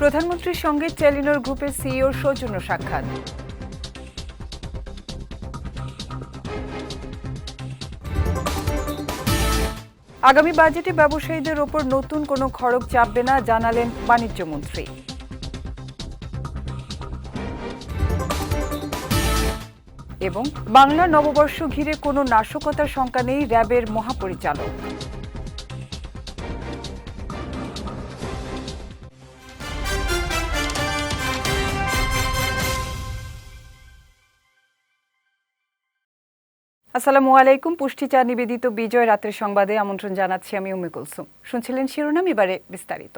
প্রধানমন্ত্রীর সঙ্গে টেলিনর গ্রুপের সিইওর সৌজন্য সাক্ষাৎ। আগামী বাজেটে ব্যবসায়ীদের ওপর নতুন কোনো খরচ চাপবে না জানালেন বাণিজ্যমন্ত্রী। এবং বাংলা নববর্ষ ঘিরে কোনো নাশকতার শঙ্কা নেই র্যাবের মহাপরিচালক। আসসালামু আলাইকুম। পুষ্টিচা নিবেদিত বিজয় রাতের সংবাদে আমন্ত্রণ জানাচ্ছি আমি উম্মে কুলসুম। শুনছিলেন শিরোনাম, এবারে বিস্তারিত।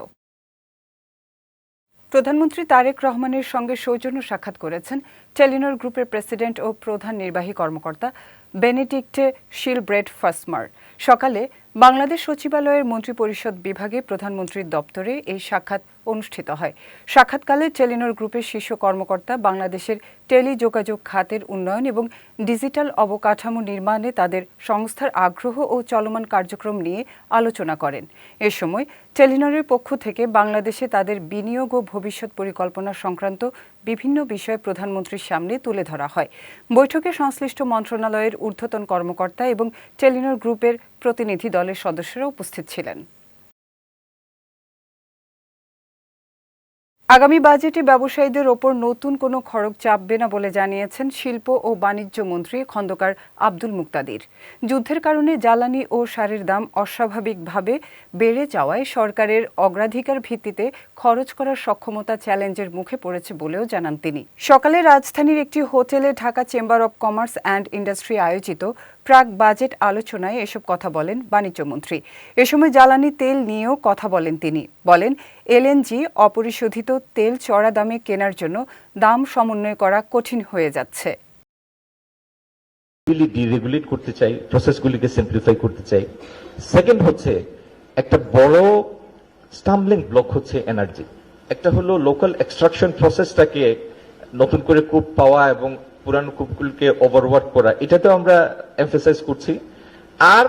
প্রধানমন্ত্রী তারেক রহমানের সঙ্গে সৌজন্য সাক্ষাৎ করেছেন টেলিনর গ্রুপের প্রেসিডেন্ট ও প্রধান নির্বাহী কর্মকর্তা বেনেডিক্ট শিলব্রেড ফাসমার। সকালে বাংলাদেশ সচিবালয়ের মন্ত্রিপরিষদ বিভাগে প্রধানমন্ত্রীর দপ্তরে এই সাক্ষাৎ অনুষ্ঠিত হয়। সাক্ষাৎকালে টেলিনর গ্রুপের শীর্ষ কর্মকর্তা বাংলাদেশের টেলিযোগাযোগ খাতের উন্নয়ন এবং ডিজিটাল অবকাঠামো নির্মাণে তাদের সংস্থার আগ্রহ ও চলমান কার্যক্রম নিয়ে আলোচনা করেন। এ সময় টেলিনরের পক্ষ থেকে বাংলাদেশে তাদের বিনিয়োগ ও ভবিষ্যৎ পরিকল্পনা সংক্রান্ত বিভিন্ন বিষয় প্রধানমন্ত্রীর সামনে তুলে ধরা হয়। বৈঠকে সংশ্লিষ্ট মন্ত্রণালয়ের ঊর্ধ্বতন কর্মকর্তা এবং টেলিনর গ্রুপের প্রতিনিধি দলের সদস্যরা উপস্থিত ছিলেন। আগামী বাজেটে ব্যবসায়ীদের ওপর নতুন কোনো খরচ চাপবে না বলে জানিয়েছেন শিল্প ও বাণিজ্য মন্ত্রী খন্দকার আব্দুল মুক্তাদির। যুদ্ধের কারণে জ্বালানি ও সারের দাম অস্বাভাবিকভাবে বেড়ে যাওয়ায় সরকারের অগ্রাধিকার ভিত্তিতে খরচ করার সক্ষমতা চ্যালেঞ্জের মুখে পড়েছে বলেও জানান তিনি। সকালে রাজধানীর একটি হোটেলে Dhaka chamber of commerce and industry আয়োজিত প্রাক বাজেট আলোচনায় এসব কথা বলেন বাণিজ্যমন্ত্রী। এ সময় জ্বালানি তেল নিয়েও কথা বলেন তিনি। বলেন, এলএনজি অপরিশোধিত তেল চড়া দামে কেনার জন্য দাম সমন্বয় করা কঠিন হয়ে যাচ্ছে। ডিরেগুলেট করতে চাই, প্রসেসগুলিকে সিম্পলিফাই করতে চাই। সেকেন্ড হচ্ছে একটা বড় স্টাম্বলিং ব্লক হচ্ছে এনার্জি। একটা হলো লোকাল এক্সট্রাকশন প্রসেসটাকে নতুন করে কূপ পাওয়া এবং পুরানো কূপগুলিকে ওভারওয়ার্ক করা, এটাতেও আমরা এমফাসাইজ করছি। আর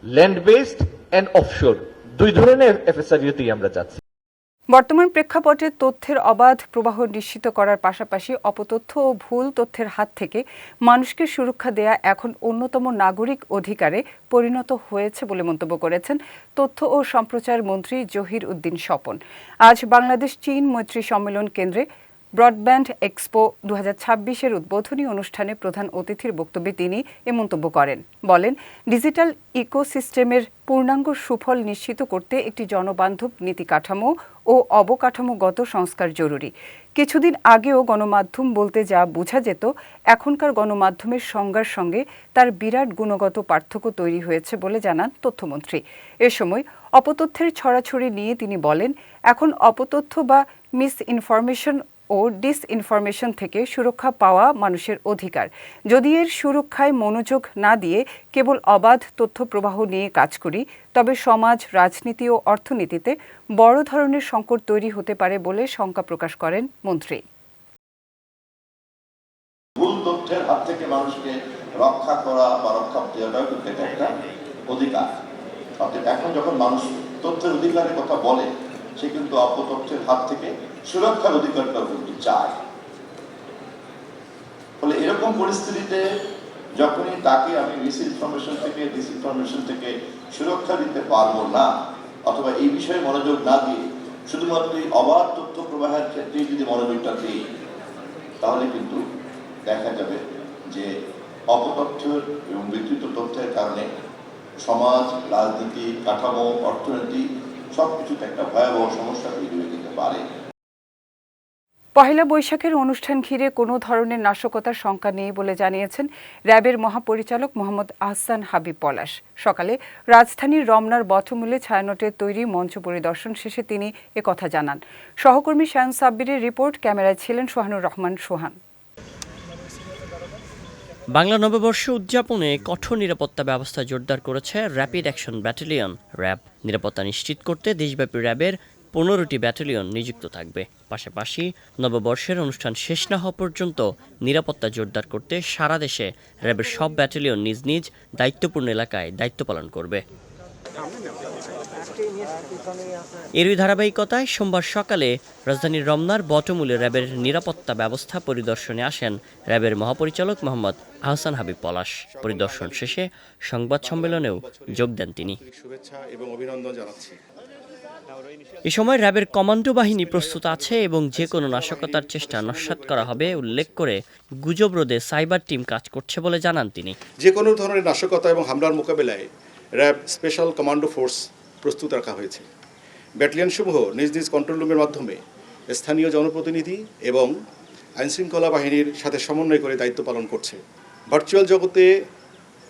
ল্যান্ড বেসড এন্ড অফশোর দুই ধরনের এফএসআরইউতেই আমরা যাচ্ছি। বর্তমান প্রেক্ষাপটে তথ্যের অবাধ প্রবাহ নিশ্চিত করার পাশাপাশি অপতথ্য ও ভুল তথ্যের হাত থেকে মানুষকে সুরক্ষা দেয়া এখন অন্যতম নাগরিক অধিকারে পরিণত হয়েছে বলে মন্তব্য করেছেন তথ্য ও সম্প্রচার মন্ত্রী জহির উদ্দিন স্বপন। আজ বাংলাদেশ চীন মৈত্রী সম্মেলন কেন্দ্রে ব্রডব্যান্ড এক্সপো 2026-এর উদ্বোধনী অনুষ্ঠানে প্রধান অতিথির বক্তব্যে তিনি এ মন্তব্য করেন। বলেন, ডিজিটাল ইকোসিস্টেমের পূর্ণাঙ্গ সুফল নিশ্চিত করতে একটি জনবান্ধব নীতি কাঠামো ও অবকাঠামোগত সংস্কার জরুরি। কিছুদিন আগেও গণমাধ্যম বলতে যা বোঝা যেত, এখনকার গণমাধ্যমের সংজ্ঞার সঙ্গে তার বিরাট গুণগত পার্থক্য তৈরি হয়েছে বলে জানান তথ্যমন্ত্রী। এ সময় অপতথ্যের ছড়াছড়ি নিয়ে তিনি বলেন, এখন অপতথ্য বা মিস ইনফরমেশন ও ডিসইনফরমেশন থেকে সুরক্ষা পাওয়া মানুষের অধিকার। যদি এর সুরক্ষায় মনোযোগ না দিয়ে কেবল অবাধ তথ্য প্রবাহ নিয়ে কাজ করি, তবে সমাজ, রাজনীতি ও অর্থনীতিতে বড় ধরনের সংকট তৈরি হতে পারে বলে শঙ্কা প্রকাশ করেন মন্ত্রী। ভুল তথ্যের হাত থেকে মানুষকে রক্ষা করা বা রক্ষা দেওয়াটাও কিন্তু একটা অধিকার। অর্থাৎ এখন যখন মানুষ তথ্যের অধিকারের কথা বলে, সে কিন্তু অপতথ্যের হাত থেকে সুরক্ষার অধিকারটাও কিন্তু চায়। ফলে এরকম পরিস্থিতিতে যখনই তাকে আমি মিস ইনফরমেশন থেকে ডিসইনফরমেশন থেকে সুরক্ষা দিতে পারবো না, অথবা এই বিষয়ে মনোযোগ না দিয়ে শুধুমাত্র অবাধ তথ্য প্রবাহের ক্ষেত্রে যদি মনোযোগটা দিই, তাহলে কিন্তু দেখা যাবে যে অপতথ্যের এবং বিকৃত তথ্যের কারণে সমাজ, রাজনীতি, কাঠামো, অর্থনীতি সবকিছুতে একটা ভয়াবহ সমস্যা তৈরি হয়ে যেতে পারে। পহেলা বৈশাখের অনুষ্ঠান ঘিরে কোনো ধরনের নাশকতার শঙ্কা নেই বলে জানিয়েছেন র্যাবের মহাপরিচালক মোহাম্মদ আহসান হাবিব পলাশ। সকালে রাজধানীর রমনার বটমূলে ছায়ানটের তৈরি মঞ্চ পরিদর্শন শেষে তিনি একথা জানান। সহকর্মী শায়ন সাব্বিরের রিপোর্ট, ক্যামেরায় ছিলেন সোহানুর রহমান সোহান। বাংলা নববর্ষ উদযাপনে কঠোর নিরাপত্তা ব্যবস্থা জোরদার করেছে র্যাপিড অ্যাকশন ব্যাটালিয়ন র্যাব। নিরাপত্তা নিশ্চিত করতে দেশব্যাপী র্যাবের 15টি ব্যাটালিয়ন নিযুক্ত থাকবে। পাশাপাশি নববর্ষের অনুষ্ঠান শেষ না হওয়া পর্যন্ত নিরাপত্তা জোরদার করতে সারা দেশে র্যাবের সব ব্যাটালিয়ন নিজ নিজ দায়িত্বপূর্ণ এলাকায় দায়িত্ব পালন করবে। এরই ধারাবাহিকতায় সোমবার সকালে রাজধানীর রমনার বটমূলে র্যাবের নিরাপত্তা ব্যবস্থা পরিদর্শনে আসেন র্যাবের মহাপরিচালক মোহাম্মদ আহসান হাবিব পলাশ। পরিদর্শন শেষে সংবাদ সম্মেলনেও যোগ দেন তিনি। শুভেচ্ছা এবং অভিনন্দন জানাচ্ছি। এ সময় র্যাবের কমান্ডো বাহিনী প্রস্তুত আছে এবং যে কোনো নাশকতার চেষ্টা নস্যাৎ করা হবে উল্লেখ করে গুজব রোধে সাইবার টিম কাজ করছে বলে জানান তিনি। যে কোনো ধরনের নাশকতা এবং হামলার মোকাবেলায় র্যাব স্পেশাল কমান্ডো ফোর্স প্রস্তুত রাখা হয়েছে। ব্যাটালিয়নসমূহ নিজ নিজ কন্ট্রোল রুমের মাধ্যমে স্থানীয় জনপ্রতিনিধি এবং আইনশৃঙ্খলা বাহিনীর সাথে সমন্বয় করে দায়িত্ব পালন করছে। ভার্চুয়াল জগতে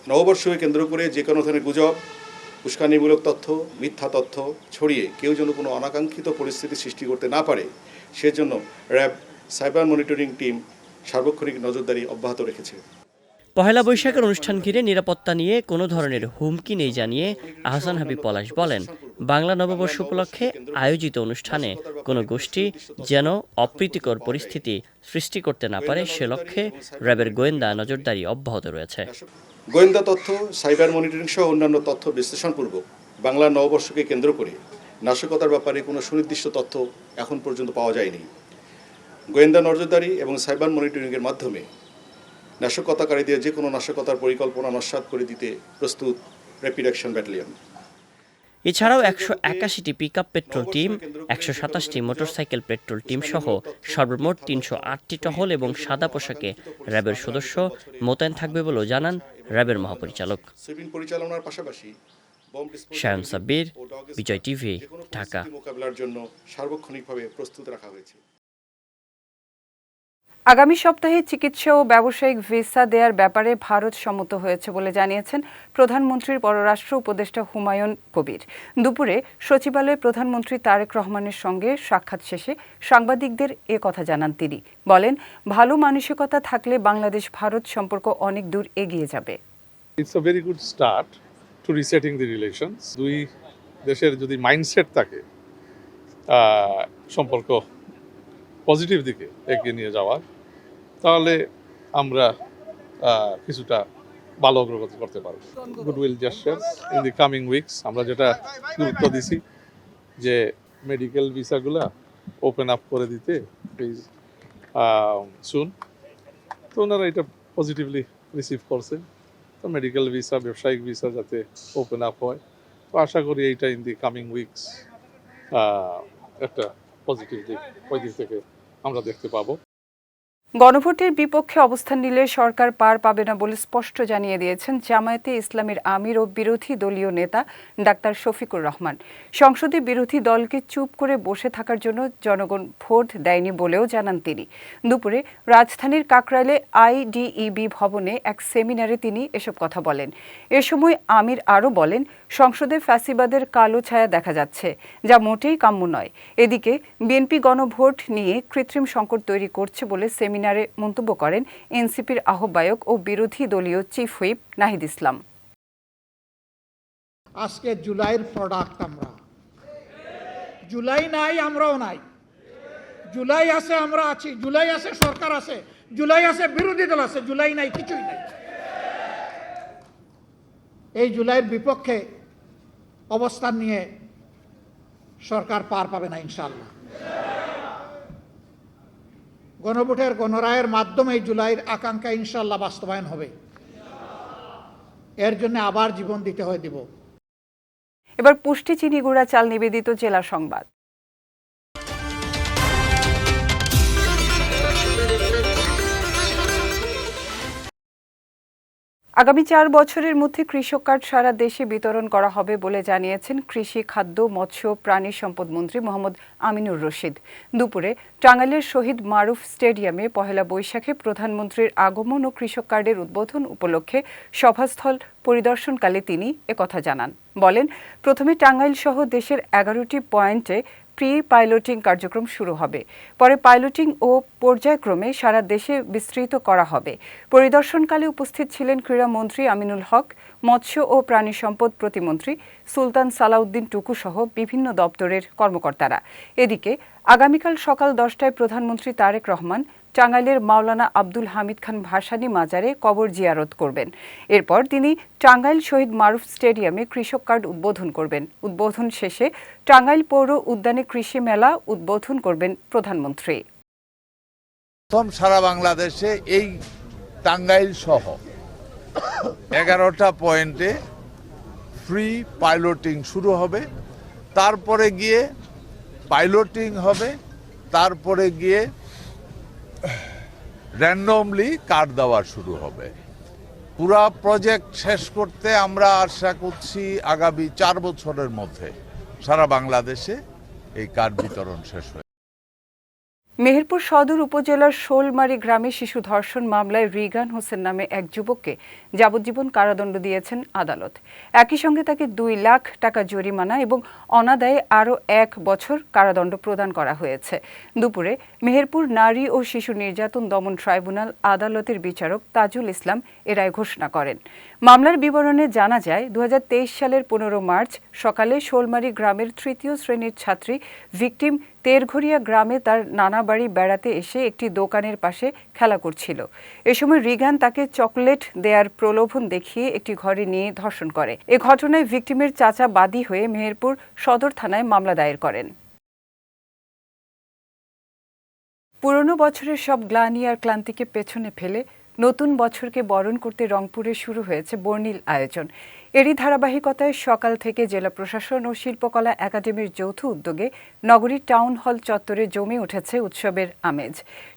নববর্ষকে কেন্দ্র করে যে কোনো ধরনের গুজব, উস্কানিমূলক তথ্য, মিথ্যা তথ্য ছড়িয়ে কেউ যেন কোনো অনাকাঙ্ক্ষিত পরিস্থিতি সৃষ্টি করতে না পারে সেজন্য র্যাব সাইবার মনিটরিং টিম সার্বক্ষণিক নজরদারি অব্যাহত রেখেছে। পহেলা বৈশাখের অনুষ্ঠান ঘিরে নিরাপত্তা নিয়ে কোনো ধরনের হুমকি নেই জানিয়ে আহসান হাবিব পলাশ বলেন, বাংলা নববর্ষ উপলক্ষে আয়োজিত অনুষ্ঠানে কোনো গোষ্ঠী যেন অপ্রীতিকর পরিস্থিতি সৃষ্টি করতে না পারে সে লক্ষ্যে র্যাবের গোয়েন্দা নজরদারি অব্যাহত রয়েছে। গোয়েন্দা তথ্য, সাইবার মনিটরিং সহ অন্যান্য তথ্য বিশ্লেষণপূর্বক বাংলা নববর্ষকে কেন্দ্র করে নাশকতার ব্যাপারে কোনো সুনির্দিষ্ট তথ্য এখন পর্যন্ত পাওয়া যায়নি। গোয়েন্দা নজরদারি এবং সাইবার মনিটরিংয়ের মাধ্যমে নাশকতাকারীদের যে কোনো নাশকতার পরিকল্পনা নস্যাৎ করে দিতে প্রস্তুত র্যাপিড অ্যাকশন ব্যাটালিয়ন। এছাড়াও 181টি পিকআপ পেট্রোল টিম, 127টি মোটরসাইকেল পেট্রোল টিম সহ সর্বমোট 308টি টহল এবং সাদা পোশাকে র্যাবের সদস্য মোতায়েন থাকবে বলেও জানান র্যাবের মহাপরিচালক। সুইপিং পরিচালনার পাশাপাশি শায়ন সাব্বির, বিজয় টিভি, ঢাকা। মোকাবেলার জন্য সার্বক্ষণিকভাবে প্রস্তুত রাখা হয়েছে। আগামী সপ্তাহে চিকিৎসা ও ব্যবসায়িক ভিসা দেওয়ার ব্যাপারে ভারত সম্মত হয়েছে বলে জানিয়েছেন প্রধানমন্ত্রীর পররাষ্ট্র উপদেষ্টা হুমায়ুন কবির। দুপুরে সচিবালয়ে প্রধানমন্ত্রী তারেক রহমানের সঙ্গে সাক্ষাৎ শেষে সাংবাদিকদের এ কথা জানান তিনি। বলেন, ভালো মানসিকতা থাকলে বাংলাদেশ ভারত সম্পর্ক অনেক দূর এগিয়ে যাবে। It's a very good start to resetting the relations. দুই দেশের যদি মাইন্ডসেট থাকে সম্পর্ক পজিটিভ দিকে এগিয়ে নিয়ে যাওয়ার, তাহলে আমরা কিছুটা ভালো অগ্রগতি করতে পারব। Goodwill gestures in the coming weeks আমরা যেটা গুরুত্ব দিছি যে মেডিকেল ভিসাগুলা ওপেন আপ করে দিতে প্লিজ সুন, তো ওনারা এটা পজিটিভলি রিসিভ করছেন। তো মেডিকেল ভিসা, ব্যবসায়িক ভিসা যাতে ওপেন আপ হয়, তো আশা করি এইটা ইন দি কামিং উইকস একটা পজিটিভ দিক ওই দিক থেকে আমরা দেখতে পাবো। গণভোটের বিপক্ষে অবস্থান নিলে সরকার পার পাবে না বলে স্পষ্ট জানিয়ে দিয়েছেন জামায়াতে ইসলামীর আমির ও বিরোধী দলীয় নেতা ডাক্তার শফিকুর রহমান। সংসদে বিরোধী দলকে চুপ করে বসে থাকার জন্য জনগণ ভোট দেয়নি বলেও জানান তিনি। দুপুরে রাজধানীর কাকরাইলে আইডিইবি ভবনে এক সেমিনারে তিনি এসব কথা বলেন। এ সময় আমির আরও বলেন, সংসদে ফ্যাসিবাদের কালো ছায়া দেখা যাচ্ছে, যা মোটেই কাম্য নয়। এদিকে বিএনপি গণভোট নিয়ে কৃত্রিম সংকট তৈরি করছে বলে সেমিনারে মন্তব্য করেন এনসিপির আহ্বায়ক ও বিরোধী দলীয় চিফ হুইপ নাহিদ ইসলাম। আজকে জুলাইয়ের প্রোডাক্ট আমরা। জুলাই নাই, আমরাও নাই। জুলাই আছে, আমরা আছি। জুলাই আছে, সরকার আছে। জুলাই আছে, বিরোধী দল আছে। জুলাই নাই, কিছুই নাই। এই জুলাইয়ের বিপক্ষে অবস্থান নিয়ে সরকার পার পাবে না ইনশাআল্লাহ। গণভোটের গণরায়ের মাধ্যমে জুলাইয়ের আকাঙ্ক্ষা ইনশাআল্লাহ বাস্তবায়ন হবে। এর জন্য আবার জীবন দিতে হয় দিব। এবার পুষ্টি চিনি গুঁড়া চাল নিবেদিত জেলা সংবাদ। আগামী 4 বছরের মধ্যে কৃষক কার্ড সারা দেশে বিতরণ করা হবে বলে জানিয়েছেন কৃষি, খাদ্য, মৎস্য, প্রাণী সম্পদ মন্ত্রী মোহাম্মদ আমিনুর রশিদ। দুপুরে টাঙ্গাইলের শহীদ মারুফ স্টেডিয়ামে পহেলা বৈশাখে প্রধানমন্ত্রীর আগমন ও কৃষক কার্ডের উদ্বোধন উপলক্ষে সভাস্থল পরিদর্শনকালে তিনি একথা জানান। বলেন, প্রথমে টাঙ্গাইল সহ দেশের 11টি পয়েন্টে প্রি পাইলটিং কার্যক্রম শুরু হবে। পরে পাইলটিং ও পর্যায়ক্রমে সারা দেশে বিস্তৃত করা হবে। পরিদর্শনকালে উপস্থিত ছিলেন ক্রীড়ামন্ত্রী আমিনুল হক, মৎস্য ও প্রাণী সম্পদ প্রতিমন্ত্রী সুলতান সালাউদ্দিন টুকু সহ বিভিন্ন দপ্তরের কর্মকর্তারা। এদিকে আগামীকাল সকাল 10টায় প্রধানমন্ত্রী তারেক রহমান টাঙ্গাইলের মাওলানা আব্দুল হামিদ খান ভাসানী মাজারে কবর জিয়ারত করবেন। এরপর তিনি টাঙ্গাইল শহীদ মারুফ স্টেডিয়ামে কৃষক কার্ড উদ্বোধন করবেন। উদ্বোধন শেষে টাঙ্গাইল পৌর উদ্যানে কৃষি মেলা উদ্বোধন করবেন প্রধানমন্ত্রী। প্রথম সারা বাংলাদেশে এই টাঙ্গাইল সহ 11টা পয়েন্টে ফ্রি পাইলটিং শুরু হবে, তারপরে গিয়ে পাইলটিং হবে, তারপরে গিয়ে র্যান্ডমলি কার্ড দেওয়া শুরু হবে। পুরা প্রজেক্ট শেষ করতে আমরা আশা করছি আগামী 4 বছরের মধ্যে সারা বাংলাদেশে এই কার্ড বিতরণ শেষ হবে। মেহেরপুর সদর উপজেলার শোলমারী গ্রামে শিশু ধর্ষণ মামলায় রিগান হোসেন নামে এক যুবককে যাবজ্জীবন কারাদণ্ড দিয়েছেন আদালত। একই সঙ্গে তাকে 2 লাখ টাকা জরিমানা এবং অনাদায়ে আরও 1 বছর কারাদণ্ড প্রদান করা হয়েছে। দুপুরে মেহেরপুর নারী ও শিশু নির্যাতন দমন ট্রাইব্যুনাল আদালতের বিচারক তাজুল ইসলাম এ রায় ঘোষণা করেন। মামলার বিবরণে জানা যায় 2023 সালের 15 মার্চ সকালে শোলমারী গ্রামের 3য় শ্রেণীর ছাত্রী ভিকটিম তেরঘরিয়া গ্রামে তার নানা বাড়ি বেড়াতে এসে একটি দোকানের পাশে খেলা করছিল। এ সময় রিগান তাকে চকলেট দেয়ার প্রলোভন দেখিয়ে একটি ঘরে নিয়ে ধর্ষণ করে। এ ঘটনায় ভিকটিমের চাচা বাদী হয়ে মেহেরপুর সদর থানায় মামলা দায়ের করেন। পুরনো বছরের সব গ্লানি আর ক্লান্তিকে পেছনে ফেলে নতুন বছরকে বরণ করতে রংপুরে শুরু হয়েছে বর্ণিল আয়োজন। এরই ধারাবাহিকতায় সকাল থেকে জেলা প্রশাসন ও শিল্পকলা একাডেমির যৌথ উদ্যোগে নগরীর টাউন হল চত্বরে জমে উঠেছে উৎসবের আমেজ।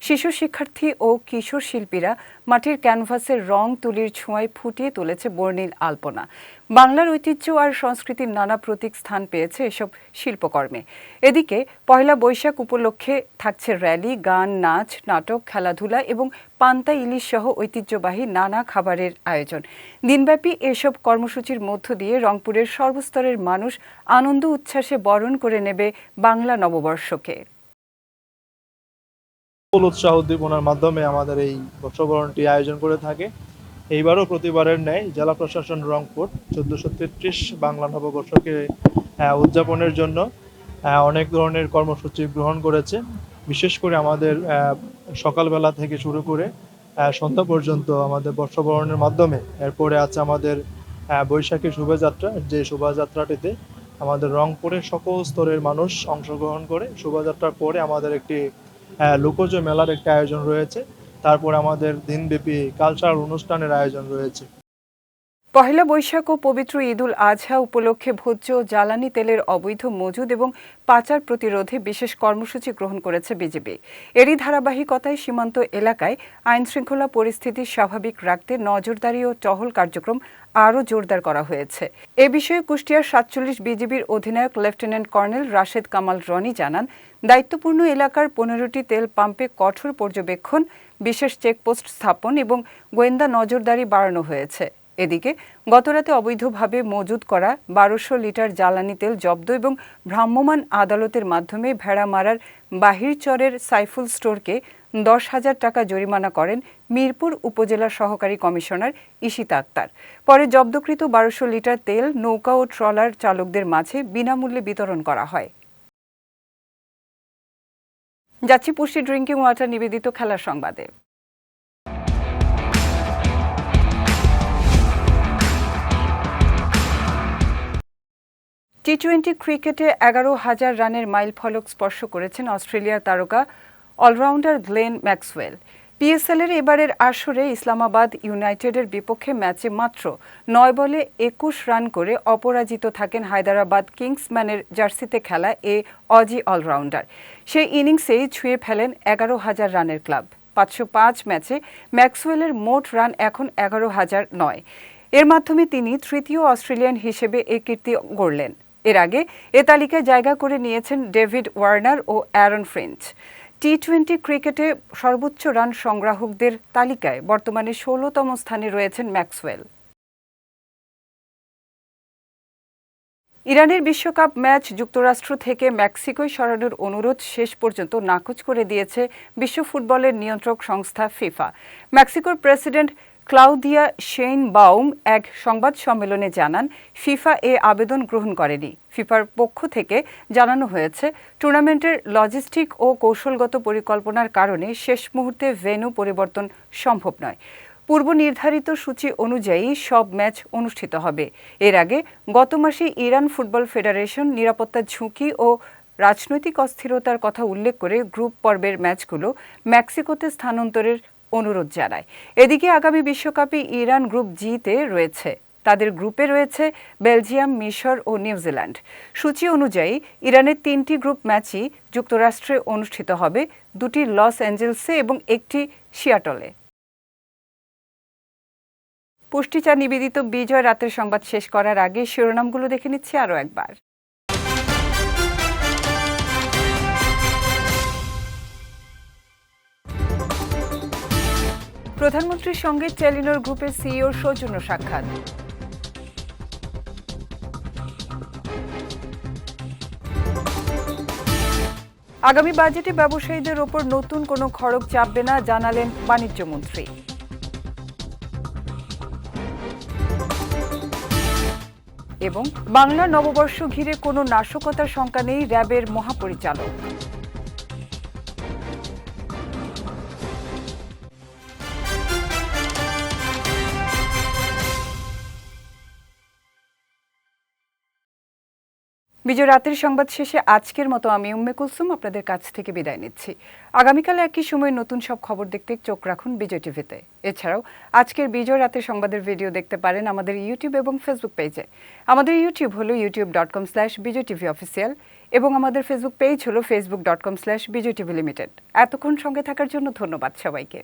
শিশু শিক্ষার্থী ও কিশোর শিল্পীরা মাটির ক্যানভাসের রং তুলির ছোঁয়ায় ফুটিয়ে তুলেছে বর্ণিল আলপনা। বাংলার ঐতিহ্য আর সংস্কৃতির নানা প্রতীক স্থান পেয়েছে এসব শিল্পকর্মে। এদিকে পয়লা বৈশাখ উপলক্ষে থাকছে র্যালি, গান, নাচ, নাটক, খেলাধুলা এবং পান্তা ইলিশ সহ ঐতিহ্যবাহী নানা খাবারের আয়োজন। দিনব্যাপী এসব কর্মসূচির মধ্য দিয়ে রংপুরের সর্বস্তরের মানুষ আনন্দ উচ্ছ্বাসে বরণ করে নেবে বাংলা নববর্ষকে। উৎসাহ উদ্দীপনার মাধ্যমে আমাদের এই বর্ষবরণটি আয়োজন করে থাকে। এইবারও প্রতিবারের ন্যায় জেলা প্রশাসন রংপুর 1433 বাংলা নববর্ষকে উদযাপনের জন্য অনেক ধরনের কর্মসূচি গ্রহণ করেছে। বিশেষ করে আমাদের সকালবেলা থেকে শুরু করে সন্ধ্যা পর্যন্ত আমাদের বর্ষবরণের মাধ্যমে এরপরে আছে আমাদের বৈশাখী শোভাযাত্রা, যে শোভাযাত্রাটিতে আমাদের রংপুরের সকল স্তরের মানুষ অংশগ্রহণ করে। শোভাযাত্রার পরে আমাদের একটি লোকজ মেলার একটি আয়োজন রয়েছে। তারপরে আমাদের দিনব্যাপী কালচারাল অনুষ্ঠানের আয়োজন রয়েছে। পহেলা বৈশাখ ও পবিত্র ঈদুল আজহা উপলক্ষে ভোজ্য জ্বালানি তেলের অবৈধ মজুদ এবং পাচার প্রতিরোধে বিশেষ কর্মসূচি গ্রহণ করেছে বিজিবি। এরই ধারাবাহিকতায় সীমান্ত এলাকায় আইনশৃঙ্খলা পরিস্থিতি স্বাভাবিক রাখতে নজরদারি ও টহল কার্যক্রম আরও জোরদার করা হয়েছে। এ বিষয়ে কুষ্টিয়ার 47 বিজিবির অধিনায়ক লেফটেন্যান্ট কর্নেল রাশেদ কামাল রনি জানান, দায়িত্বপূর্ণ এলাকার 15টি তেল পাম্পে কঠোর পর্যবেক্ষণ, বিশেষ চেকপোস্ট স্থাপন এবং গোয়েন্দা নজরদারি বাড়ানো হয়েছে। এদিকে গতরাতে অবৈধভাবে মজুদ করা 1200 লিটার জ্বালানি তেল জব্দ এবং ভ্রাম্যমাণ আদালতের মাধ্যমে ভেড়ামারার বাহিরচরের সাইফুল স্টোরকে 10,000 টাকা জরিমানা করেন মিরপুর উপজেলা সহকারী কমিশনার ঈশিতা আক্তার। পরে জব্দকৃত 1200 লিটার তেল নৌকা ও ট্রলার চালকদের মাঝে বিনামূল্যে বিতরণ করা হয়। যাচ্ছি পুষ্টি ড্রিঙ্কিং ওয়াটার নিবেদিত খেলার সংবাদে। টি-20 ক্রিকেটে 11,000 রানের মাইলফলক স্পর্শ করেছেন অস্ট্রেলিয়ার তারকা অলরাউন্ডার গ্লেন ম্যাক্সওয়েল। পিএসএলের এবারের আসরে ইসলামাবাদ ইউনাইটেডের বিপক্ষে ম্যাচে মাত্র 9 বলে 21 রান করে অপরাজিত থাকেন হায়দরাবাদ কিংসম্যানের জার্সিতে খেলা এ অজি অলরাউন্ডার। সেই ইনিংসেই ছুঁয়ে ফেলেন 11,000 রানের ক্লাব। 505 ম্যাচে ম্যাক্সওয়েলের মোট রান এখন 11,009। এর মাধ্যমে তিনি তৃতীয় অস্ট্রেলিয়ান হিসেবে এ কীর্তি গড়লেন। এর আগে এ তালিকায় জায়গা করে নিয়েছেন ডেভিড ওয়ার্নার ও অ্যারন ফিঞ্চ। টি-20 ক্রিকেটে সর্বোচ্চ রান সংগ্রাহকদের তালিকায় বর্তমানে 16তম স্থানে রয়েছেন ম্যাক্সওয়েল। ইরানের বিশ্বকাপ ম্যাচ যুক্তরাষ্ট্র থেকে মেক্সিকোয় সরানোর অনুরোধ শেষ পর্যন্ত নাকচ করে দিয়েছে বিশ্ব ফুটবলের নিয়ন্ত্রক সংস্থা ফিফা। মেক্সিকোর প্রেসিডেন্ট ক্লাউদিয়া শেইনবাউম এক সংবাদ সম্মেলনে জানান ফিফা এ আবেদন গ্রহণ করেনি। ফিফার পক্ষ থেকে জানানো হয়েছে টুর্নামেন্টের লজিস্টিক ও কৌশলগত পরিকল্পনার কারণে শেষ মুহূর্তে ভেন্যু পরিবর্তন সম্ভব নয়। পূর্ব নির্ধারিত সূচি অনুযায়ী সব ম্যাচ অনুষ্ঠিত হবে। এর আগে গত মাসে ইরান ফুটবল ফেডারেশন নিরাপত্তার ঝুঁকি ও রাজনৈতিক অস্থিরতার কথা উল্লেখ করে গ্রুপ পর্বের ম্যাচগুলো মেক্সিকোতে স্থানান্তরের অনুরোধ জানায়। এদিকে আগামী বিশ্বকাপে ইরান গ্রুপ জিতে রয়েছে। তাদের গ্রুপে রয়েছে বেলজিয়াম, মিশর ও নিউজিল্যান্ড। সূচি অনুযায়ী ইরানের 3টি গ্রুপ ম্যাচই যুক্তরাষ্ট্রে অনুষ্ঠিত হবে, 2টি লস অ্যাঞ্জেলসে এবং 1টি সিয়াটলে। পুষ্টিচা নিবেদিত বিজয় রাতের সংবাদ শেষ করার আগে শিরোনামগুলো দেখে নিচ্ছি আরও একবার। প্রধানমন্ত্রীর সঙ্গে টেলিনর গ্রুপের সিইওর সৌজন্য সাক্ষাৎ। আগামী বাজেটে ব্যবসায়ীদের ওপর নতুন কোনো খরচ চাপবে না, জানালেন বাণিজ্যমন্ত্রী। এবং বাংলা নববর্ষ ঘিরে কোনো নাশকতার শঙ্কা নেই, র্যাবের মহাপরিচালক। বিজয় রাতের সংবাদ শেষে আজকের মতো আমি উম্মে কুলসুম আপনাদের কাছ থেকে বিদায় নিচ্ছি। আগামীকাল একই সময় নতুন সব খবর দেখতে চোখ রাখুন বিজয় টিভিতে। এছাড়াও আজকের বিজয় রাতের সংবাদের ভিডিও দেখতে পারেন আমাদের ইউটিউব এবং ফেসবুক পেজে। আমাদের ইউটিউব হলো youtube.com/bijytvofficial এবং আমাদের ফেসবুক পেজ হলো facebook.com/bijytvlimited। এতক্ষণ সঙ্গে থাকার জন্য ধন্যবাদ সবাইকে।